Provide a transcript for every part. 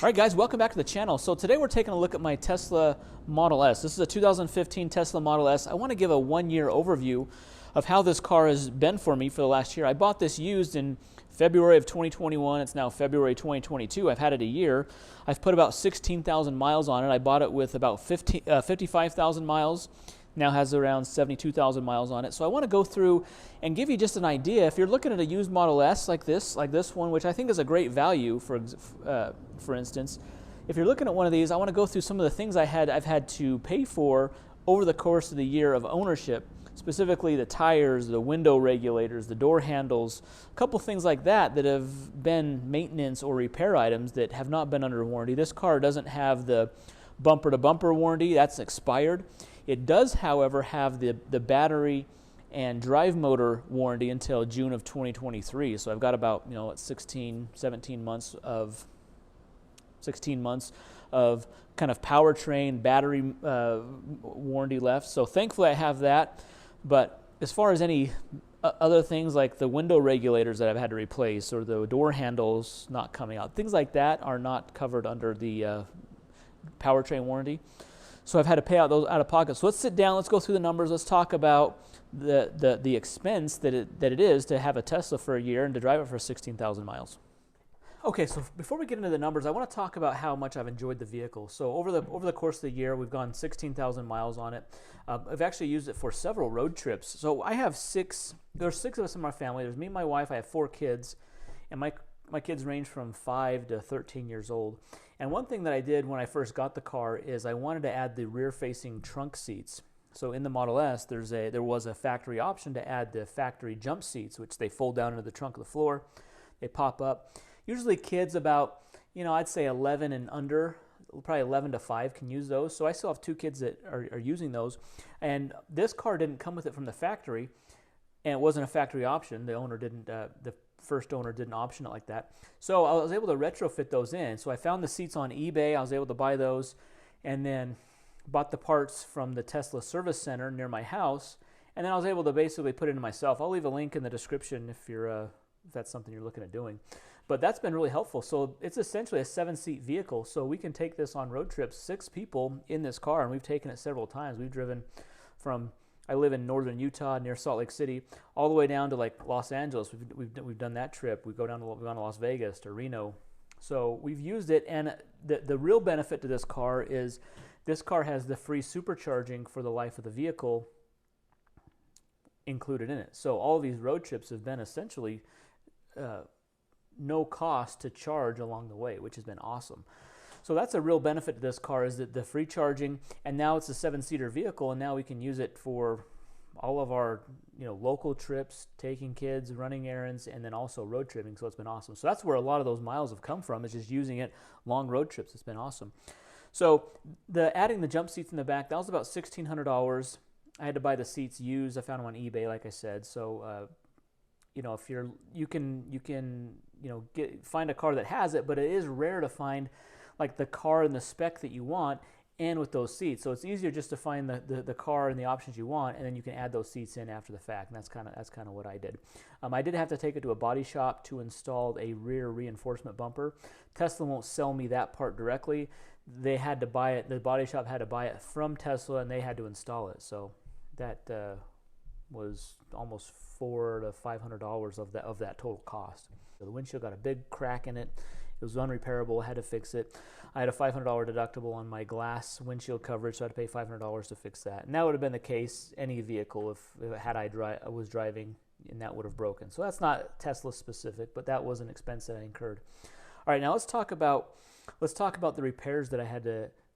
All right, guys, welcome back to the channel. So today we're taking a look at my Tesla Model S. This is a 2015 Tesla Model S. I want to give a one-year overview of how this car has been for me for the last year. I bought this used in February of 2021. It's now February 2022. I've had it a year. I've put about 16,000 miles on it. I bought it with about 55,000 miles. Now has around 72,000 miles on it. So I want to go through and give you just an idea. If you're looking at a used Model S like this one, which I think is a great value, for instance, if you're looking at one of these, I want to go through some of the things I've had to pay for over the course of the year of ownership, specifically the tires, the window regulators, the door handles, a couple things like that that have been maintenance or repair items that have not been under warranty. This car doesn't have the bumper-to-bumper warranty. That's expired. It does, however, have the battery and drive motor warranty until June of 2023. So I've got about 16 months of kind of powertrain battery warranty left. So thankfully I have that. But as far as any other things like the window regulators that I've had to replace or the door handles not coming out, things like that are not covered under the powertrain warranty. So I've had to pay out those out of pocket. So let's sit down, let's go through the numbers, let's talk about the expense that it is to have a Tesla for a year and to drive it for 16,000 miles. Okay, so before we get into the numbers, I want to talk about how much I've enjoyed the vehicle. So over the course of the year, we've gone 16,000 miles on it. I've actually used it for several road trips. So I have there's six of us in my family. There's me and my wife. I have 4 kids, and my kids range from 5 to 13 years old. And one thing that I did when I first got the car is I wanted to add the rear-facing trunk seats. So in the Model S, there was a factory option to add the factory jump seats, which they fold down into the trunk of the floor. They pop up. Usually kids about, I'd say 11 and under, probably 11 to 5 can use those. So I still have 2 kids that are using those. And this car didn't come with it from the factory, and it wasn't a factory option. The owner didn't, the first owner didn't option it like that. So I was able to retrofit those in. So I found the seats on eBay. I was able to buy those and then bought the parts from the Tesla service center near my house. And then I was able to basically put it in myself. I'll leave a link in the description if that's something you're looking at doing. But that's been really helpful. So it's essentially a 7-seat vehicle. So we can take this on road trips, 6 people in this car, and we've taken it several times. We've driven from, I live in northern Utah near Salt Lake City, all the way down to like Los Angeles. We've done that trip. We've gone to Las Vegas, to Reno. So we've used it, and the real benefit to this car is this car has the free supercharging for the life of the vehicle included in it. So all of these road trips have been essentially no cost to charge along the way, which has been awesome. So that's a real benefit to this car, is that the free charging, and now it's a 7-seater vehicle, and now we can use it for all of our local trips, taking kids, running errands, and then also road tripping. So it's been awesome. So that's where a lot of those miles have come from, is just using it long road trips. It's been awesome. So adding the jump seats in the back, that was about $1,600. I had to buy the seats used. I found them on eBay, like I said. So if you can find a car that has it, but it is rare to find like the car and the spec that you want and with those seats. So it's easier just to find the car and the options you want, and then you can add those seats in after the fact. And that's kind of what I did. I did have to take it to a body shop to install a rear reinforcement bumper. Tesla won't sell me that part directly. They had to buy it. The body shop had to buy it from Tesla, and they had to install it. So that was almost $400 to $500 of that total cost. So the windshield got a big crack in it. It was unrepairable. I had to fix it. I had a $500 deductible on my glass windshield coverage, so I had to pay $500 to fix that. And that would have been the case any vehicle if I was driving, and that would have broken. So that's not Tesla specific, but that was an expense that I incurred. All right, now let's talk about the repairs that I had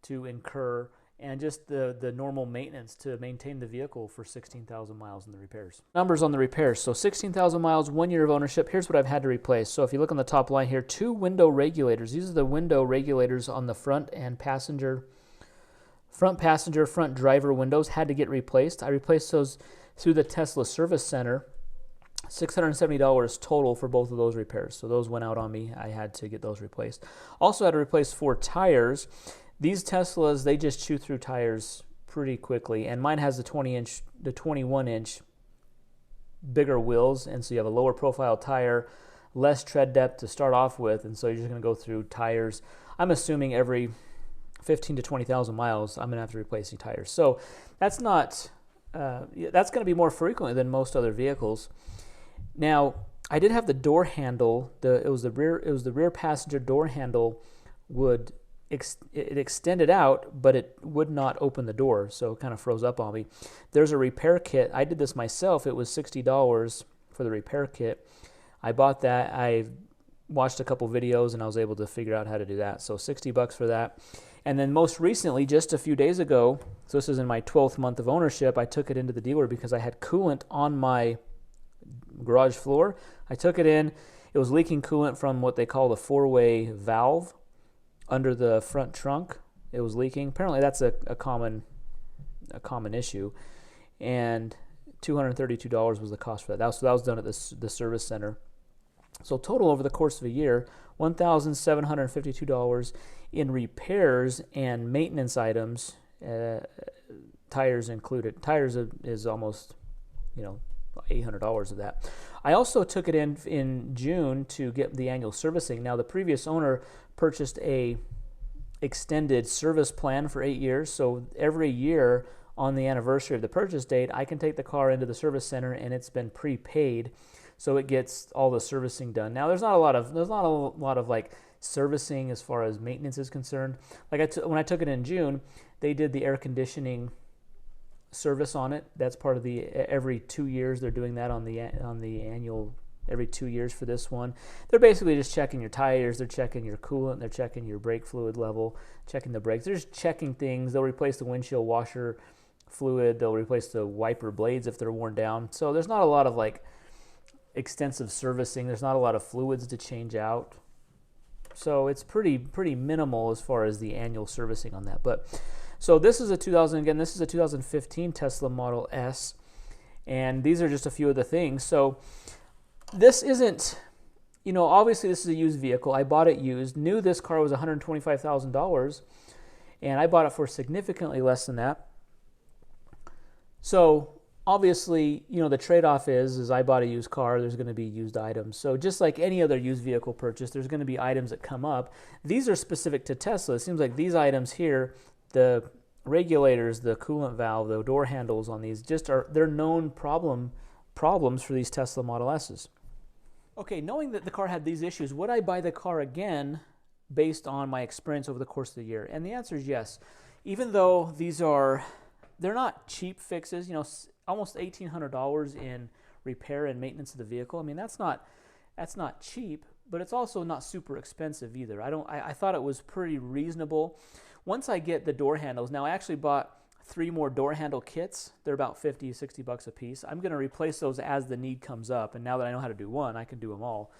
to incur, and just the normal maintenance to maintain the vehicle for 16,000 miles in the repairs. Numbers on the repairs. So 16,000 miles, 1 year of ownership. Here's what I've had to replace. So if you look on the top line here, 2 window regulators. These are the window regulators on the front passenger, front driver windows had to get replaced. I replaced those through the Tesla service center. $670 total for both of those repairs. So those went out on me. I had to get those replaced. Also had to replace 4 tires. These Teslas, they just chew through tires pretty quickly, and mine has the 21-inch bigger wheels, and so you have a lower profile tire, less tread depth to start off with, and so you're just going to go through tires. I'm assuming every 15 to 20,000 miles, I'm going to have to replace the tires. So that's not, that's going to be more frequently than most other vehicles. Now, I did have the door handle. It was the rear passenger door handle it extended out, but it would not open the door, so it kind of froze up on me. There's a repair kit. I did this myself. It was $60 for the repair kit. I bought that. I watched a couple videos, and I was able to figure out how to do that. So $60 for that. And then most recently, just a few days ago, so this is in my 12th month of ownership, I took it into the dealer because I had coolant on my garage floor. I took it in. It was leaking coolant from what they call the four-way valve under the front trunk. It was leaking. Apparently that's a common issue. And $232 was the cost for that. So that was done at the service center. So total over the course of a year, $1,752 in repairs and maintenance items, tires included. Tires is almost, $800 of that. I also took it in June to get the annual servicing. Now, the previous owner purchased a extended service plan for 8 years, so every year on the anniversary of the purchase date, I can take the car into the service center, and it's been prepaid, so it gets all the servicing done. Now, there's not a lot of like servicing as far as maintenance is concerned. Like when I took it in June, they did the air conditioning service on it. That's part of the every 2 years they're doing that on the annual, every 2 years for this one. They're basically just checking your tires, they're checking your coolant, they're checking your brake fluid level, checking the brakes. They're just checking things. They'll replace the windshield washer fluid, they'll replace the wiper blades if they're worn down. So there's not a lot of like extensive servicing. There's not a lot of fluids to change out. So it's pretty minimal as far as the annual servicing on that. But so this is a 2015 Tesla Model S, and these are just a few of the things. So this isn't, obviously this is a used vehicle. I bought it used, knew this car was $125,000, and I bought it for significantly less than that. So obviously, the trade-off is I bought a used car, there's going to be used items. So just like any other used vehicle purchase, there's going to be items that come up. These are specific to Tesla. It seems like these items here, the regulators, the coolant valve, the door handles on these, they're known problems for these Tesla Model S's. Okay, knowing that the car had these issues, would I buy the car again based on my experience over the course of the year? And the answer is yes. Even though they're not cheap fixes, almost $1,800 in repair and maintenance of the vehicle. I mean, that's not cheap, but it's also not super expensive either. I thought it was pretty reasonable. Once I get the door handles, now I actually bought 3 more door handle kits. They're about $50, $60 a piece. I'm going to replace those as the need comes up, and now that I know how to do one, I can do them all.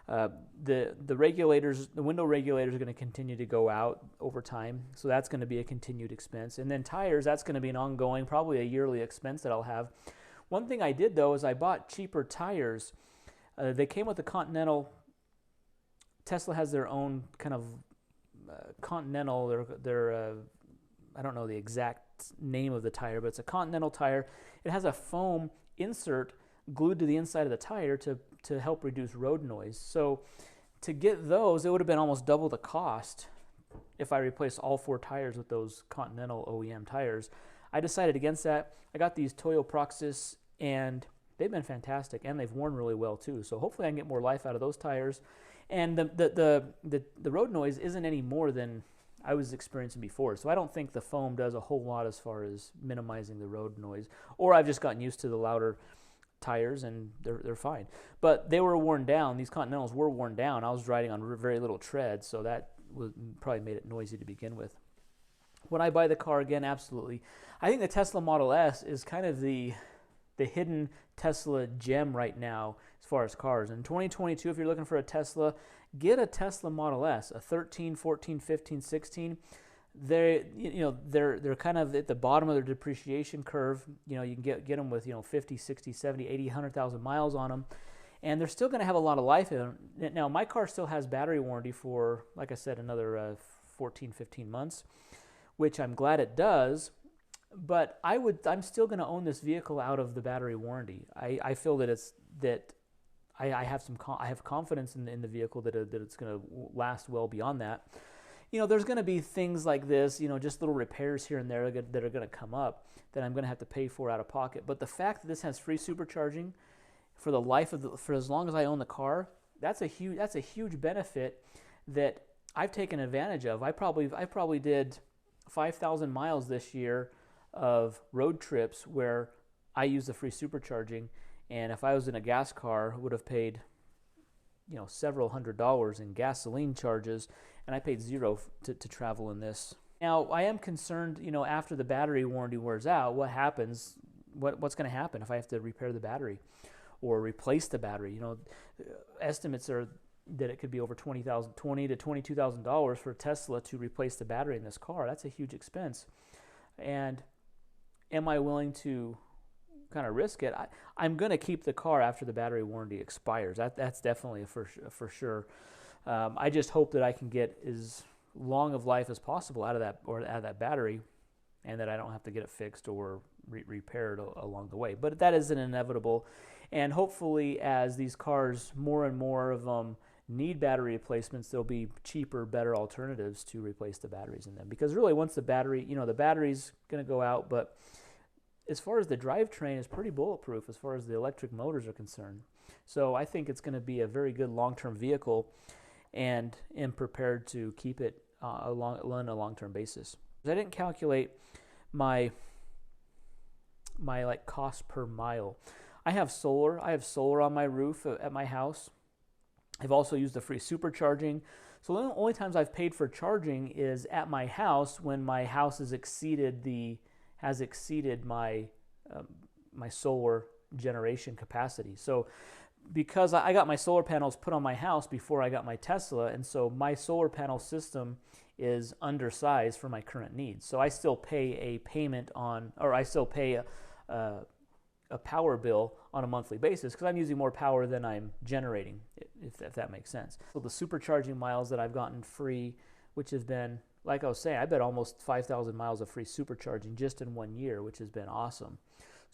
The regulators, the window regulators are going to continue to go out over time, so that's going to be a continued expense. And then tires, that's going to be an ongoing, probably a yearly expense that I'll have. One thing I did, though, is I bought cheaper tires. They came with the Continental. Tesla has their own kind of Continental, I don't know the exact name of the tire, but it's a Continental tire. It has a foam insert glued to the inside of the tire to help reduce road noise. So to get those, it would have been almost double the cost if I replaced all 4 tires with those Continental OEM tires. I decided against that. I got these Toyo Proxys, and they've been fantastic, and they've worn really well too. So hopefully I can get more life out of those tires. And the road noise isn't any more than I was experiencing before. So I don't think the foam does a whole lot as far as minimizing the road noise. Or I've just gotten used to the louder tires, and they're fine. But they were worn down. These Continentals were worn down. I was riding on very little tread, so that probably made it noisy to begin with. Would I buy the car again? Absolutely. I think the Tesla Model S is kind of the hidden Tesla gem right now as far as cars. In 2022, if you're looking for a Tesla, get a Tesla Model S, a 13, 14, 15, 16. They're kind of at the bottom of their depreciation curve. You can get them with 50, 60, 70, 80, 100,000 miles on them, and they're still going to have a lot of life in them. Now, my car still has battery warranty for, like I said, another 14, 15 months, which I'm glad it does. But I'm still going to own this vehicle out of the battery warranty. I feel that I have confidence in the vehicle that it's going to last well beyond that. there's going to be things like this, just little repairs here and there that are going to come up that I'm going to have to pay for out of pocket. But the fact that this has free supercharging for the life of for as long as I own the car, that's a huge benefit that I've taken advantage of. I probably did 5,000 miles this year of road trips where I used the free supercharging, and if I was in a gas car, I would have paid several $100s in gasoline charges, and I paid zero to travel in this. Now, I am concerned, after the battery warranty wears out, what happens? What's going to happen if I have to repair the battery or replace the battery? Estimates are that it could be over $20,000 to $22,000 for Tesla to replace the battery in this car. That's a huge expense. And am I willing to kind of risk it? I'm going to keep the car after the battery warranty expires. That's definitely for sure. I just hope that I can get as long of life as possible out of that battery, and that I don't have to get it fixed or repaired along the way. But that is an inevitable. And hopefully, as these cars, more and more of them need battery replacements, there'll be cheaper, better alternatives to replace the batteries in them. Because really, once the battery's going to go out, but as far as the drivetrain is pretty bulletproof as far as the electric motors are concerned. So I think it's going to be a very good long-term vehicle, and am prepared to keep it on a long-term basis. I didn't calculate my like cost per mile. I have solar on my roof at my house. I've also used the free supercharging. So the only times I've paid for charging is at my house when my house has exceeded my my solar generation capacity. So because I got my solar panels put on my house before I got my Tesla, and so my solar panel system is undersized for my current needs. So I still pay a payment on, or I still pay a power bill on a monthly basis because I'm using more power than I'm generating, if that makes sense. So the supercharging miles that I've gotten free, which has been, like I was saying, I bet almost 5,000 miles of free supercharging just in 1 year, which has been awesome.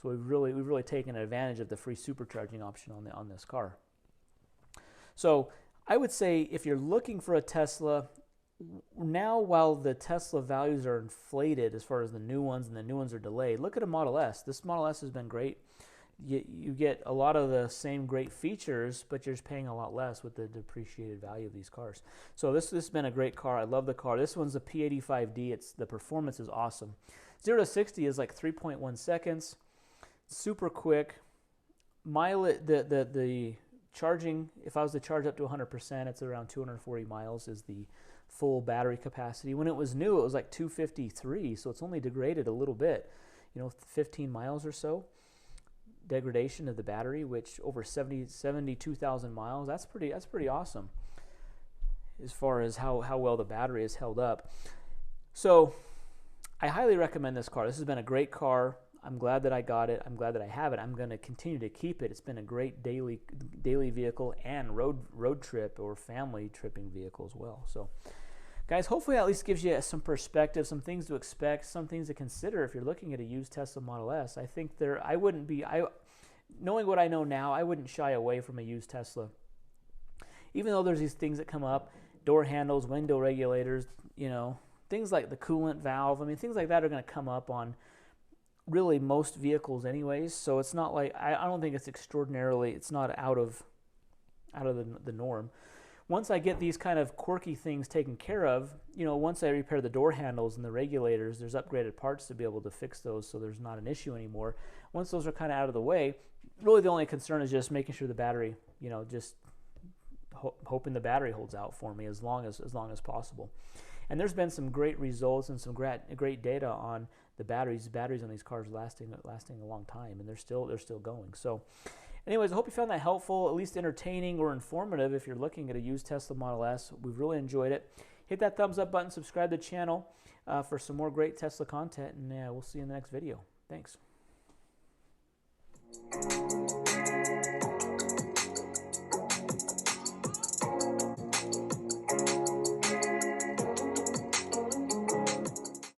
So we've really taken advantage of the free supercharging option on this car. So I would say if you're looking for a Tesla, now while the Tesla values are inflated as far as the new ones, and the new ones are delayed, look at a Model S. This Model S has been great. You get a lot of the same great features, but you're just paying a lot less with the depreciated value of these cars. So this has been a great car. I love the car. This one's a P85D. The performance is awesome. 0 to 60 is like 3.1 seconds. Super quick. The charging, if I was to charge up to 100%, it's around 240 miles is the full battery capacity. When it was new, it was like 253, so it's only degraded a little bit, 15 miles or so degradation of the battery, which over 72,000 miles, that's pretty awesome as far as how well the battery is held up. So I highly recommend this car. This has been a great car. I'm glad that I got it. I'm glad that I have it. I'm going to continue to keep it. It's been a great daily vehicle and road trip or family tripping vehicle as well. So guys, hopefully that at least gives you some perspective, some things to expect, some things to consider if you're looking at a used Tesla Model S. I think knowing what I know now, I wouldn't shy away from a used Tesla. Even though there's these things that come up, door handles, window regulators, things like the coolant valve, things like that are going to come up on really most vehicles anyways. So it's not like, I don't think it's it's not out of the norm. Once I get these kind of quirky things taken care of, once I repair the door handles and the regulators, there's upgraded parts to be able to fix those, so there's not an issue anymore. Once those are kind of out of the way, really the only concern is just making sure the battery, just hoping the battery holds out for me as long as possible. And there's been some great results and some great data on the batteries. The batteries on these cars lasting a long time, and they're still going. So anyways, I hope you found that helpful, at least entertaining or informative if you're looking at a used Tesla Model S. We've really enjoyed it. Hit that thumbs up button, subscribe to the channel for some more great Tesla content, and we'll see you in the next video. Thanks.